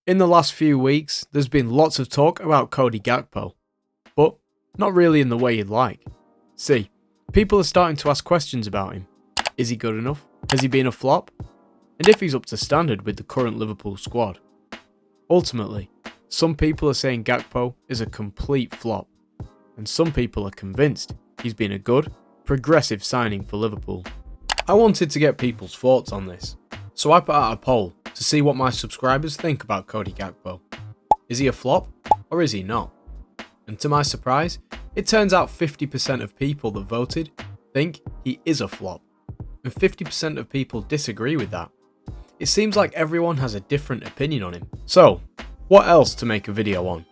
In the last few weeks, there's been lots of talk about Cody Gakpo, but not really in the way you'd like. See, people are starting to ask questions about him. Is he good enough? Has he been a flop? And if he's up to standard with the current Liverpool squad. Ultimately, some people are saying Gakpo is a complete flop, and some people are convinced he's been a good, progressive signing for Liverpool. I wanted to get people's thoughts on this, so I put out a poll to see what my subscribers think about Cody Gakpo. Is he a flop, or is he not? And to my surprise, it turns out 50% of people that voted think he is a flop, and 50% of people disagree with that. It seems like everyone has a different opinion on him. So, what else to make a video on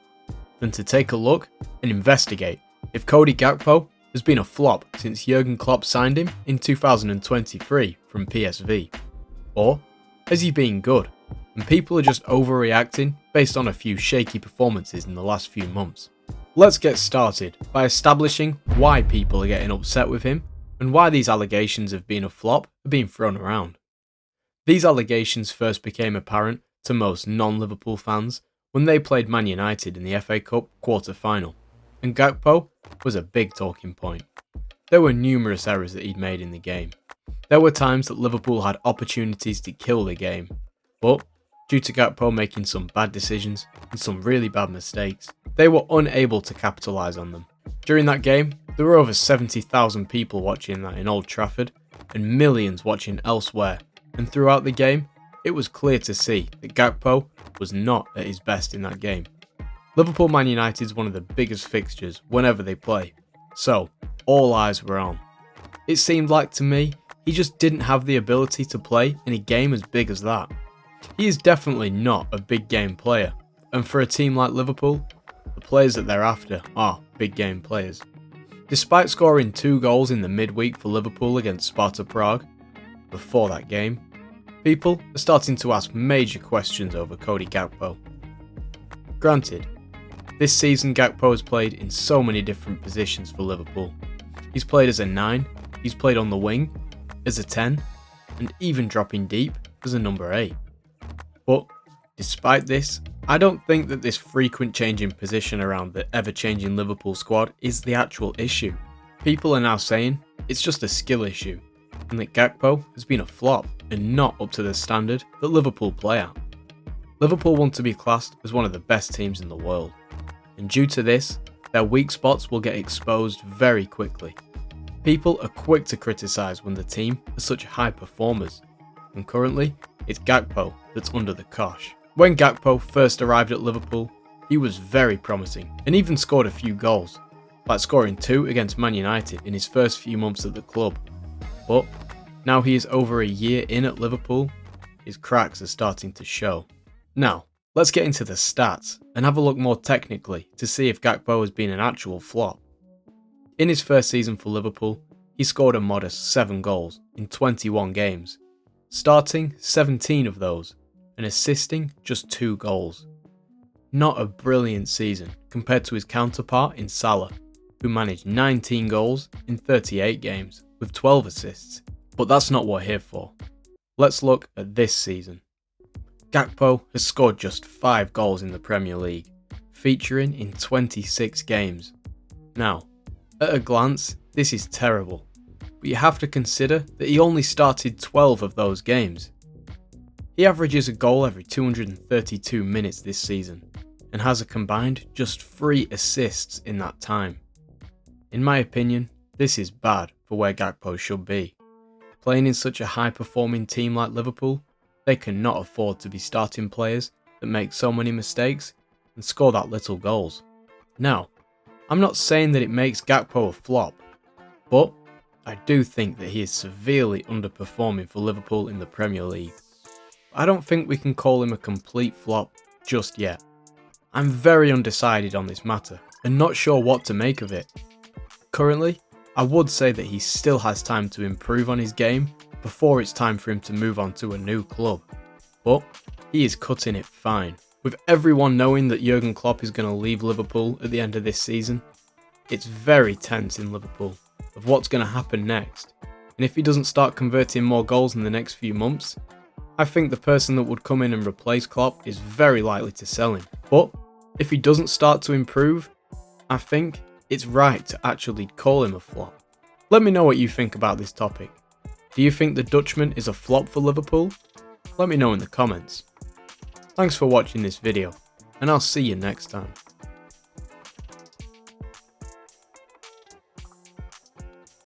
than to take a look and investigate if Cody Gakpo has been a flop since Jurgen Klopp signed him in 2023 from PSV? Or has he been good and people are just overreacting based on a few shaky performances in the last few months? Let's get started by establishing why people are getting upset with him and why these allegations of being a flop are being thrown around. These allegations first became apparent to most non-Liverpool fans when they played Man United in the FA Cup quarter-final, and Gakpo was a big talking point. There were numerous errors that he'd made in the game. There were times that Liverpool had opportunities to kill the game, but due to Gakpo making some bad decisions and some really bad mistakes, they were unable to capitalise on them. During that game, there were over 70,000 people watching that in Old Trafford and millions watching elsewhere, and throughout the game, it was clear to see that Gakpo was not at his best in that game. Liverpool Man United is one of the biggest fixtures whenever they play, so all eyes were on. It seemed like to me, he just didn't have the ability to play in a game as big as that. He is definitely not a big game player, and for a team like Liverpool, the players that they're after are big game players. Despite scoring 2 goals in the midweek for Liverpool against Sparta Prague, before that game, people are starting to ask major questions over Cody Gakpo. Granted, this season Gakpo has played in so many different positions for Liverpool. He's played as a 9, he's played on the wing, as a 10, and even dropping deep as a number 8. But despite this, I don't think that this frequent change in position around the ever-changing Liverpool squad is the actual issue. People are now saying it's just a skill issue, and that Gakpo has been a flop and not up to the standard that Liverpool play at. Liverpool want to be classed as one of the best teams in the world, and due to this, their weak spots will get exposed very quickly. People are quick to criticise when the team are such high performers, and currently, it's Gakpo that's under the cosh. When Gakpo first arrived at Liverpool, he was very promising and even scored a few goals, like scoring 2 against Man United in his first few months at the club. But now he is over a year in at Liverpool, his cracks are starting to show. Now, let's get into the stats and have a look more technically to see if Gakpo has been an actual flop. In his first season for Liverpool, he scored a modest 7 goals in 21 games, starting 17 of those and assisting just 2 goals. Not a brilliant season compared to his counterpart in Salah, who managed 19 goals in 38 games with 12 assists. But that's not what we're here for. Let's look at this season. Gakpo has scored just 5 goals in the Premier League, featuring in 26 games. Now, at a glance, this is terrible, but you have to consider that he only started 12 of those games. He averages a goal every 232 minutes this season, and has a combined just 3 assists in that time. In my opinion, this is bad for where Gakpo should be. Playing in such a high-performing team like Liverpool, they cannot afford to be starting players that make so many mistakes and score that little goals. Now, I'm not saying that it makes Gakpo a flop, but I do think that he is severely underperforming for Liverpool in the Premier League. I don't think we can call him a complete flop just yet. I'm very undecided on this matter and not sure what to make of it. Currently, I would say that he still has time to improve on his game before it's time for him to move on to a new club, but he is cutting it fine. With everyone knowing that Jurgen Klopp is going to leave Liverpool at the end of this season, it's very tense in Liverpool of what's going to happen next, and if he doesn't start converting more goals in the next few months, I think the person that would come in and replace Klopp is very likely to sell him. But if he doesn't start to improve, I think it's right to actually call him a flop. Let me know what you think about this topic. Do you think the Dutchman is a flop for Liverpool? Let me know in the comments. Thanks for watching this video, and I'll see you next time.